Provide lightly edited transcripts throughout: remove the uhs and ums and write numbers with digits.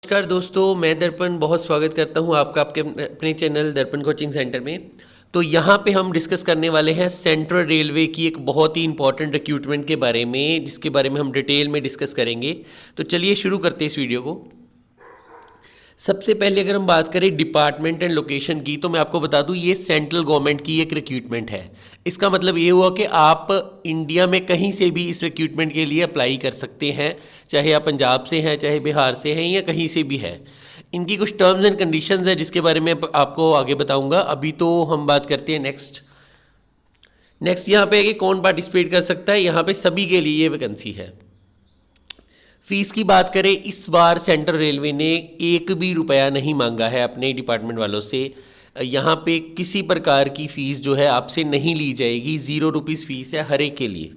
नमस्कार दोस्तों, मैं दर्पण बहुत स्वागत करता हूं आपका आपके अपने चैनल दर्पण कोचिंग सेंटर में। तो यहां पे हम डिस्कस करने वाले हैं सेंट्रल रेलवे की एक बहुत ही इंपॉर्टेंट रिक्रूटमेंट के बारे में, जिसके बारे में हम डिटेल में डिस्कस करेंगे। तो चलिए शुरू करते हैं इस वीडियो को। सबसे पहले अगर हम बात करें डिपार्टमेंट एंड लोकेशन की, तो मैं आपको बता दूं ये सेंट्रल गवर्नमेंट की एक रिक्रूटमेंट है। इसका मतलब ये हुआ कि आप इंडिया में कहीं से भी इस रिक्रूटमेंट के लिए अप्लाई कर सकते हैं, चाहे आप पंजाब से हैं, चाहे बिहार से हैं, या कहीं से भी है। इनकी कुछ टर्म्स एंड कंडीशंस है जिसके बारे में आपको आगे बताऊंगा। अभी तो हम बात करते हैं नेक्स्ट यहाँ पे है कि कौन पार्टिसिपेट कर सकता है। यहाँ पे सभी के लिए ये वैकेंसी है। फीस की बात करें, इस बार सेंट्रल रेलवे ने एक भी रुपया नहीं मांगा है अपने डिपार्टमेंट वालों से। यहाँ पे किसी प्रकार की फ़ीस जो है आपसे नहीं ली जाएगी। 0 रुपीज़ फीस है हर एक के लिए।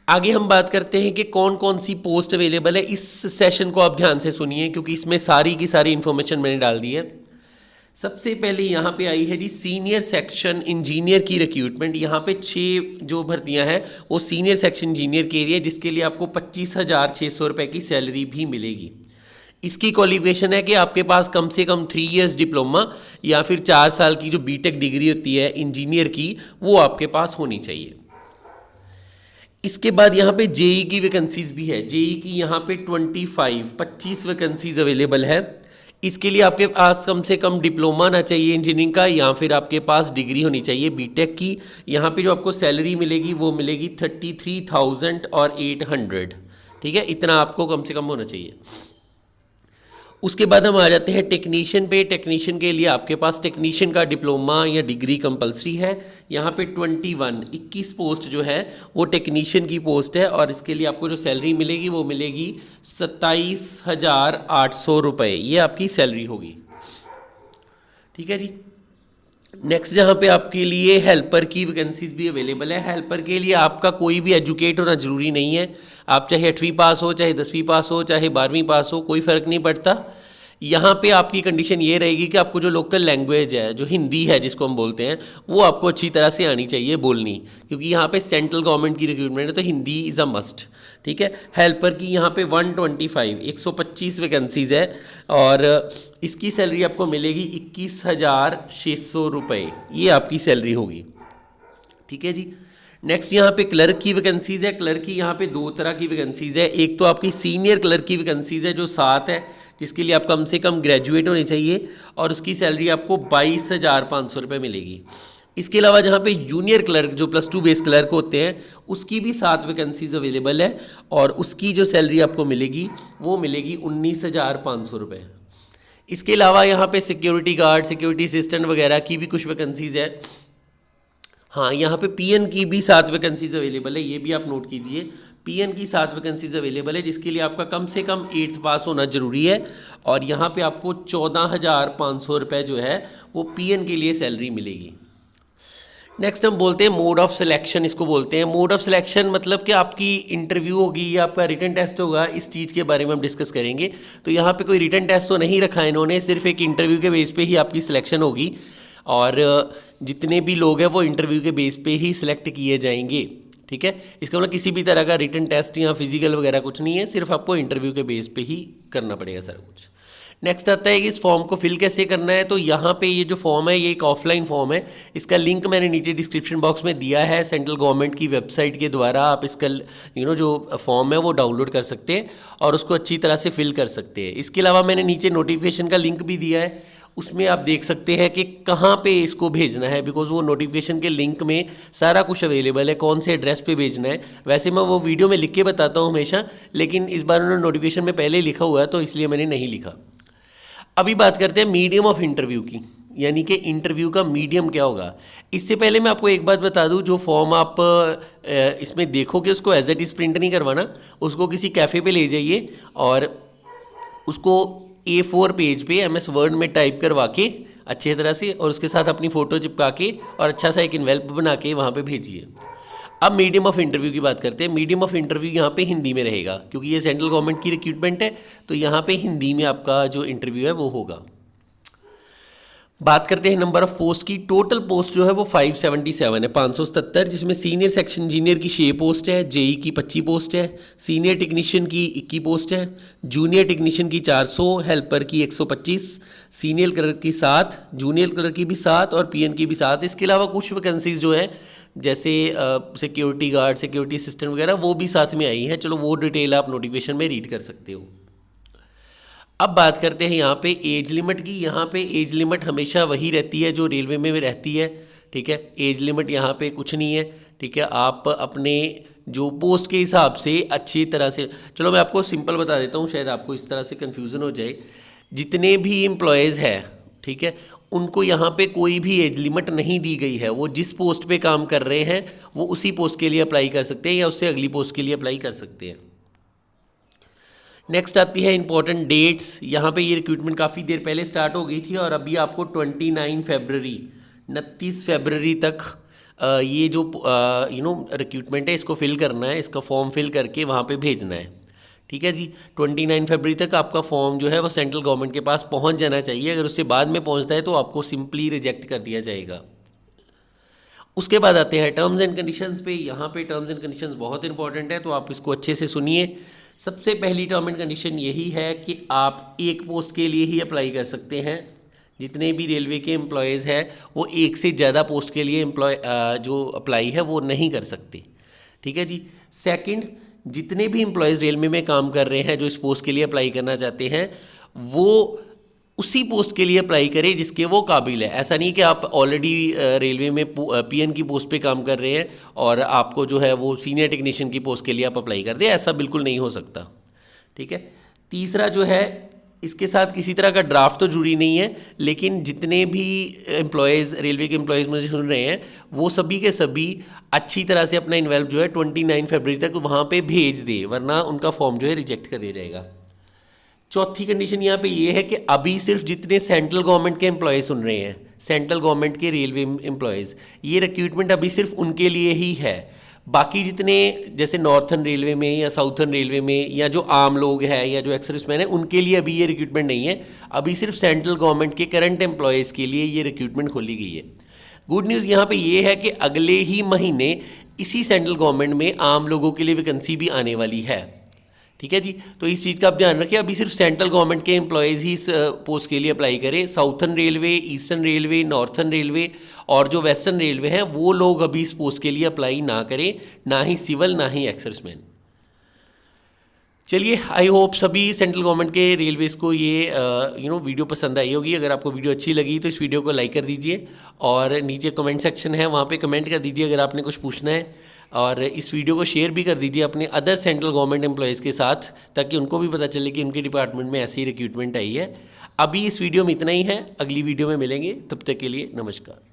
आगे हम बात करते हैं कि कौन कौन सी पोस्ट अवेलेबल है। इस सेशन को आप ध्यान से सुनिए क्योंकि इसमें सारी की सारी इन्फॉर्मेशन मैंने डाल दी है। सबसे पहले यहाँ पे आई है जी सीनियर सेक्शन इंजीनियर की रिक्रूटमेंट। यहाँ पे 6 जो भर्तियाँ हैं वो सीनियर सेक्शन इंजीनियर के लिए, जिसके लिए आपको 25,600 रुपये की सैलरी भी मिलेगी। इसकी क्वालिफिकेशन है कि आपके पास कम से कम 3 इयर्स डिप्लोमा या फिर 4 साल की जो बीटेक डिग्री होती है इंजीनियर की, वो आपके पास होनी चाहिए। इसके बाद यहाँ पे जेई की वैकेंसीज भी है। जेई की यहाँ पे 25 वैकेंसीज अवेलेबल है। इसके लिए आपके पास कम से कम डिप्लोमा ना चाहिए इंजीनियरिंग का, या फिर आपके पास डिग्री होनी चाहिए बीटेक की। यहाँ पे जो आपको सैलरी मिलेगी वो मिलेगी 33,800। ठीक है, इतना आपको कम से कम होना चाहिए। उसके बाद हम आ जाते हैं टेक्नीशियन पे। टेक्नीशियन के लिए आपके पास टेक्नीशियन का डिप्लोमा या डिग्री कंपलसरी है। यहाँ पे 21 पोस्ट जो है वो टेक्नीशियन की पोस्ट है, और इसके लिए आपको जो सैलरी मिलेगी वो मिलेगी 27,800 रुपये। ये आपकी सैलरी होगी। ठीक है जी। नेक्स्ट जहाँ पे आपके लिए हेल्पर की वैकेंसीज भी अवेलेबल है। हेल्पर के लिए आपका कोई भी एजुकेट होना ज़रूरी नहीं है। आप चाहे 8वीं पास हो, चाहे 10वीं पास हो, चाहे 12वीं पास हो, कोई फ़र्क नहीं पड़ता। यहाँ पे आपकी कंडीशन ये रहेगी कि आपको जो लोकल लैंग्वेज है, जो हिंदी है जिसको हम बोलते हैं, वो आपको अच्छी तरह से आनी चाहिए बोलनी, क्योंकि यहाँ पे सेंट्रल गवर्नमेंट की रिक्रूटमेंट है तो हिंदी इज़ अ मस्ट। ठीक है। हेल्पर की यहाँ पे 125 वैकेंसीज़ है, और इसकी सैलरी आपको मिलेगी 21,600 रुपये। ये आपकी सैलरी होगी। ठीक है जी। नेक्स्ट यहाँ पे क्लर्क की वैकेंसीज़ है। क्लर्क की यहाँ पे 2 तरह की वैकेंसीज़ है। एक तो आपकी सीनियर क्लर्क की वैकेंसीज़ है जो 7 है, जिसके लिए आप कम से कम ग्रेजुएट होने चाहिए, और उसकी सैलरी आपको 22,500 रुपये मिलेगी। इसके अलावा जहाँ पे जूनियर क्लर्क जो +2 बेस क्लर्क होते हैं, उसकी भी 7 वैकेंसीज़ अवेलेबल है, और उसकी जो सैलरी आपको मिलेगी वो मिलेगी 19,500 रुपये। इसके अलावा यहाँ पे सिक्योरिटी गार्ड, सिक्योरिटी असिस्टेंट वगैरह की भी कुछ वैकेंसीज़ है। हाँ, यहाँ पे पीएन की भी 7 वैकेंसीज़ अवेलेबल है, ये भी आप नोट कीजिए। पीएन की 7 वैकेंसीज़ अवेलेबल है, जिसके लिए आपका कम से कम 8th पास होना ज़रूरी है, और यहाँ पे आपको 14,500 रुपये जो है वो पीएन के लिए सैलरी मिलेगी। नेक्स्ट हम बोलते हैं मोड ऑफ सिलेक्शन। इसको बोलते हैं मोड ऑफ सिलेक्शन, मतलब कि आपकी इंटरव्यू होगी या आपका रिटन टेस्ट होगा, इस चीज़ के बारे में हम डिस्कस करेंगे। तो यहाँ पे कोई रिटन टेस्ट तो नहीं रखा है इन्होंने, सिर्फ एक इंटरव्यू के बेस पे ही आपकी सिलेक्शन होगी, और जितने भी लोग हैं वो इंटरव्यू के बेस पे ही सिलेक्ट किए जाएंगे। ठीक है। इसका मतलब किसी भी तरह का रिटन टेस्ट या फिजिकल वगैरह कुछ नहीं है, सिर्फ आपको इंटरव्यू के बेस पे ही करना पड़ेगा सारा कुछ। नेक्स्ट आता है कि इस फॉर्म को फिल कैसे करना है। तो यहाँ पे ये जो फॉर्म है ये एक ऑफलाइन फॉर्म है। इसका लिंक मैंने नीचे डिस्क्रिप्शन बॉक्स में दिया है। सेंट्रल गवर्नमेंट की वेबसाइट के द्वारा आप इसका जो फॉर्म है वो डाउनलोड कर सकते हैं और उसको अच्छी तरह से फिल कर सकते हैं। इसके अलावा मैंने नीचे नोटिफिकेशन का लिंक भी दिया है, उसमें आप देख सकते हैं कि कहाँ पे इसको भेजना है, बिकॉज वो नोटिफिकेशन के लिंक में सारा कुछ अवेलेबल है, कौन से एड्रेस पे भेजना है। वैसे मैं वो वीडियो में लिख के बताता हूँ हमेशा, लेकिन इस बार उन्होंने नोटिफिकेशन में पहले ही लिखा हुआ है तो इसलिए मैंने नहीं लिखा। अभी बात करते हैं मीडियम ऑफ इंटरव्यू की, यानी कि इंटरव्यू का मीडियम क्या होगा। इससे पहले मैं आपको एक बात बता दूं, जो फॉर्म आप इसमें देखोगे उसको एज इट इज़ प्रिंट नहीं करवाना, उसको किसी कैफ़े पे ले जाइए और उसको A4 पेज पे MS वर्ड में टाइप करवा के अच्छे तरह से, और उसके साथ अपनी फ़ोटो चिपका के और अच्छा सा एक इन्वेल्प बना के वहाँ पे भेजिए। अब मीडियम ऑफ इंटरव्यू की बात करते हैं। मीडियम ऑफ इंटरव्यू यहाँ पे हिंदी में रहेगा, क्योंकि ये सेंट्रल गवर्नमेंट की रिक्रूटमेंट है, तो यहाँ पे हिंदी में आपका जो इंटरव्यू है वो होगा। बात करते हैं नंबर ऑफ पोस्ट की। टोटल पोस्ट जो है वो 577 है, 577, जिसमें सीनियर सेक्शन इंजीनियर की 6 पोस्ट है, जेई की 25 पोस्ट है, सीनियर टेक्नीशियन की 21 पोस्ट है, जूनियर टेक्नीशियन की 400, हेल्पर की 125, सीनियर क्लर्क की 7, जूनियर क्लर्क की भी 7 और पीएन की भी 7। इसके अलावा कुछ वैकेंसीज जो है जैसे सिक्योरिटी गार्ड, सिक्योरिटी असिस्टेंट वगैरह, वो भी साथ में आई है। चलो वो डिटेल आप नोटिफिकेशन में रीड कर सकते हो। अब बात करते हैं यहाँ पे एज लिमिट की। यहाँ पे एज लिमिट हमेशा वही रहती है जो रेलवे में रहती है, ठीक है। एज लिमिट यहाँ पे कुछ नहीं है, ठीक है। आप अपने जो पोस्ट के हिसाब से अच्छी तरह से, चलो मैं आपको सिंपल बता देता हूँ, शायद आपको इस तरह से कन्फ्यूज़न हो जाए। जितने भी एम्प्लॉयज़ हैं, ठीक है, उनको यहाँ पे कोई भी एज लिमिट नहीं दी गई है। वो जिस पोस्ट पे काम कर रहे हैं वो उसी पोस्ट के लिए अप्लाई कर सकते हैं या उससे अगली पोस्ट के लिए अप्लाई कर सकते हैं। नेक्स्ट आती है इंपॉर्टेंट डेट्स। यहाँ पे ये रिक्रूटमेंट काफ़ी देर पहले स्टार्ट हो गई थी और अभी आपको 29 फरवरी तक ये जो रिक्रूटमेंट है इसको फिल करना है, इसका फॉर्म फिल करके वहाँ पे भेजना है, ठीक है जी। 29 फरवरी तक आपका फॉर्म जो है वो सेंट्रल गवर्नमेंट के पास पहुँच जाना चाहिए। अगर उससे बाद में पहुँचता है तो आपको सिंपली रिजेक्ट कर दिया जाएगा। उसके बाद आते हैं टर्म्स एंड कंडीशंस पे। यहाँ पे टर्म्स एंड कंडीशंस बहुत इंपॉर्टेंट है, तो आप इसको अच्छे से सुनिए। सबसे पहली टर्म एंड कंडीशन यही है कि आप एक पोस्ट के लिए ही अप्लाई कर सकते हैं। जितने भी रेलवे के एम्प्लॉयज़ हैं वो एक से ज़्यादा पोस्ट के लिए जो अप्लाई है वो नहीं कर सकते, ठीक है जी। सेकंड, जितने भी एम्प्लॉयज़ रेलवे में काम कर रहे हैं जो इस पोस्ट के लिए अप्लाई करना चाहते हैं वो उसी पोस्ट के लिए अप्लाई करें जिसके वो काबिल है। ऐसा नहीं कि आप ऑलरेडी रेलवे में पीएन की पोस्ट पे काम कर रहे हैं और आपको जो है वो सीनियर टेक्नीशियन की पोस्ट के लिए आप अप्लाई कर दें, ऐसा बिल्कुल नहीं हो सकता, ठीक है। तीसरा जो है, इसके साथ किसी तरह का ड्राफ्ट तो जुड़ी नहीं है, लेकिन जितने भी एम्प्लॉयज़, रेलवे के एम्प्लॉयज़ मुझे सुन रहे हैं, वो सभी के सभी अच्छी तरह से अपना इन्वेल्व जो है 29 फरवरी तक वहाँ पे भेज दे, वरना उनका फॉर्म जो है रिजेक्ट कर दिया जाएगा। चौथी कंडीशन यहाँ पे ये है कि अभी सिर्फ जितने सेंट्रल गवर्नमेंट के एम्प्लॉयज़ सुन रहे हैं, सेंट्रल गवर्नमेंट के रेलवे एम्प्लॉयज़, ये रिक्रूटमेंट अभी सिर्फ उनके लिए ही है। बाकी जितने जैसे नॉर्थर्न रेलवे में या साउथर्न रेलवे में या जो आम लोग हैं या जो एक्स सर्विसमैन हैं, उनके लिए अभी ये रिक्रूटमेंट नहीं है। अभी सिर्फ सेंट्रल गवर्नमेंट के करंट एम्प्लॉयज़ के लिए ये रिक्रूटमेंट खोली गई है। गुड न्यूज़ यहाँ पे ये है कि अगले ही महीने इसी सेंट्रल गवर्नमेंट में आम लोगों के लिए वैकेंसी भी आने वाली है, ठीक है जी। तो इस चीज़ का आप ध्यान रखिए, अभी सिर्फ सेंट्रल गवर्नमेंट के एम्प्लॉयज़ ही इस पोस्ट के लिए अप्लाई करें। Southern railway, eastern railway, northern railway और जो वेस्टर्न रेलवे हैं वो लोग अभी इस पोस्ट के लिए अप्लाई ना करें, ना ही सिविल ना ही एक्स सर्विसमैन। चलिए, आई होप सभी सेंट्रल गवर्नमेंट के रेलवेज़ को ये वीडियो पसंद आई होगी। अगर आपको वीडियो अच्छी लगी तो इस वीडियो को लाइक कर दीजिए और नीचे कमेंट सेक्शन है वहाँ पे कमेंट कर दीजिए अगर आपने कुछ पूछना है, और इस वीडियो को शेयर भी कर दीजिए अपने अदर सेंट्रल गवर्नमेंट एम्प्लॉयज़ के साथ, ताकि उनको भी पता चले कि उनके डिपार्टमेंट में ऐसी रिक्रूटमेंट आई है। अभी इस वीडियो में इतना ही है, अगली वीडियो में मिलेंगे, तब तक के लिए नमस्कार।